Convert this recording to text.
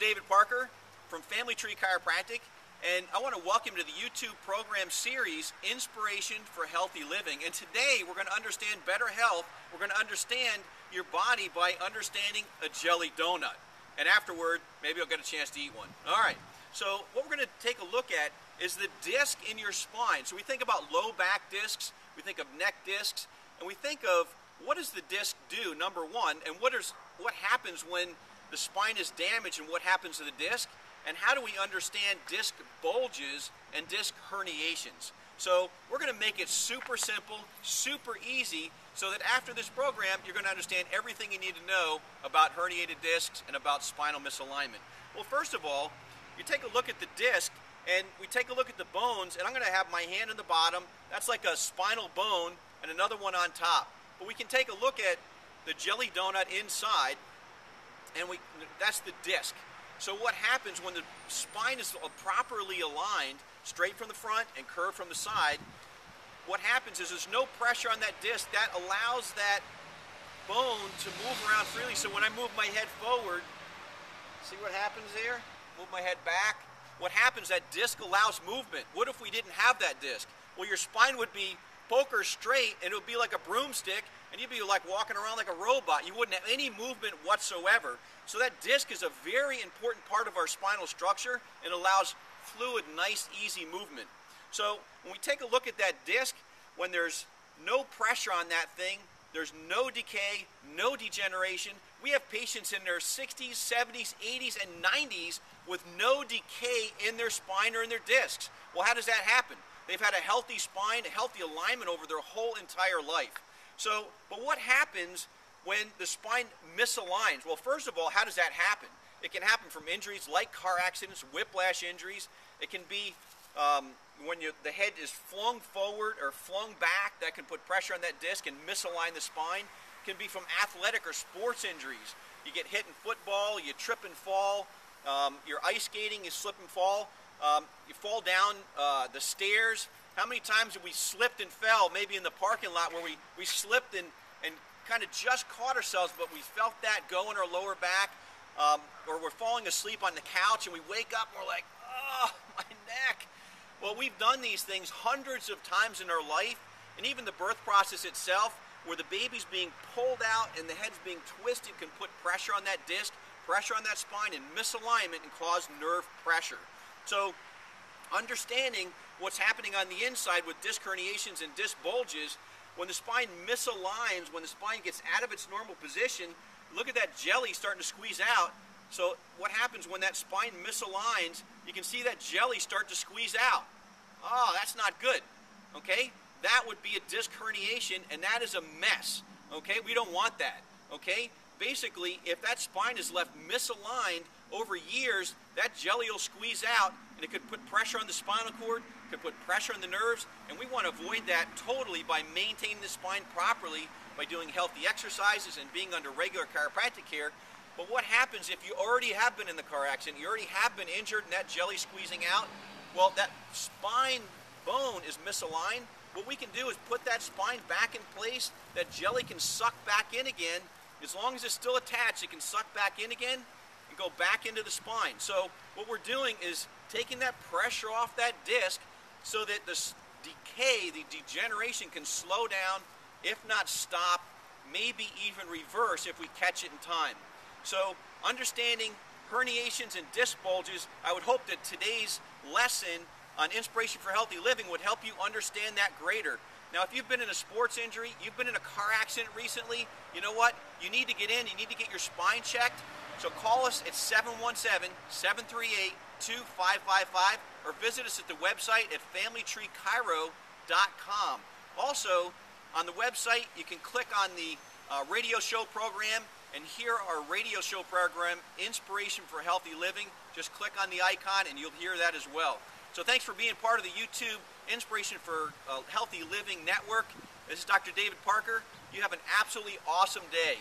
David Parker from Family Tree Chiropractic, and I want to welcome you to the YouTube program series, Inspiration for Healthy Living. And today we're going to understand better health. We're going to understand your body by understanding a jelly donut. And afterward, maybe I'll get a chance to eat one. All right, so what we're going to take a look at is the disc in your spine. So we think about low back discs, we think of neck discs, and we think of what does the disc do, number one, and what happens when the spine is damaged and what happens to the disc, and how do we understand disc bulges and disc herniations. So we're going to make it super simple, super easy, so that after this program you're going to understand everything you need to know about herniated discs and about spinal misalignment. Well, first of all, you take a look at the disc and we take a look at the bones, and I'm going to have my hand on the bottom. That's like a spinal bone and another one on top. But we can take a look at the jelly donut inside, and that's the disc. So what happens when the spine is properly aligned, straight from the front and curved from the side, what happens is there's no pressure on that disc. That allows that bone to move around freely. So when I move my head forward, see what happens there? Move my head back. What happens, that disc allows movement. What if we didn't have that disc? Well, your spine would be poker straight, and it would be like a broomstick, and you'd be like walking around like a robot. You wouldn't have any movement whatsoever. So that disc is a very important part of our spinal structure and allows fluid, nice, easy movement. So when we take a look at that disc, when there's no pressure on that thing, there's no decay, no degeneration. We have patients in their 60s, 70s, 80s, and 90s with no decay in their spine or in their discs. Well, how does that happen? They've had a healthy spine, a healthy alignment over their whole entire life. So, but what happens when the spine misaligns? Well, first of all, how does that happen? It can happen from injuries like car accidents, whiplash injuries. It can be when the head is flung forward or flung back. That can put pressure on that disc and misalign the spine. It can be from athletic or sports injuries. You get hit in football, you trip and fall, you're ice skating, you slip and fall, you fall down the stairs. How many times have we slipped and fell, maybe in the parking lot where we slipped and kind of just caught ourselves, but we felt that go in our lower back, or we're falling asleep on the couch and we wake up and we're like, oh, my neck. Well, we've done these things hundreds of times in our life, and even the birth process itself, where the baby's being pulled out and the head's being twisted, can put pressure on that disc, pressure on that spine, and misalignment and cause nerve pressure. So understanding what's happening on the inside with disc herniations and disc bulges, when the spine misaligns, when the spine gets out of its normal position, look at that jelly starting to squeeze out. So what happens when that spine misaligns, you can see that jelly start to squeeze out. Oh, that's not good, okay? That would be a disc herniation, and that is a mess, okay? We don't want that, okay? Basically, if that spine is left misaligned over years, that jelly will squeeze out, and it could put pressure on the spinal cord, could put pressure on the nerves, and we want to avoid that totally by maintaining the spine properly, by doing healthy exercises and being under regular chiropractic care. But what happens if you already have been in the car accident, you already have been injured, and that jelly squeezing out? Well, that spine bone is misaligned. What we can do is put that spine back in place. That jelly can suck back in again. As long as it's still attached, it can suck back in again and go back into the spine. So what we're doing is taking that pressure off that disc so that the decay, the degeneration can slow down, if not stop, maybe even reverse if we catch it in time. So understanding herniations and disc bulges, I would hope that today's lesson on Inspiration for Healthy Living would help you understand that greater. Now, if you've been in a sports injury, you've been in a car accident recently, you know what? You need to get in, you need to get your spine checked. So call us at 717-738-2555 or visit us at the website at familytreechiro.com. Also, on the website, you can click on the radio show program and hear our radio show program, Inspiration for Healthy Living. Just click on the icon and you'll hear that as well. So thanks for being part of the YouTube Inspiration for Healthy Living Network. This is Dr. David Parker. You have an absolutely awesome day.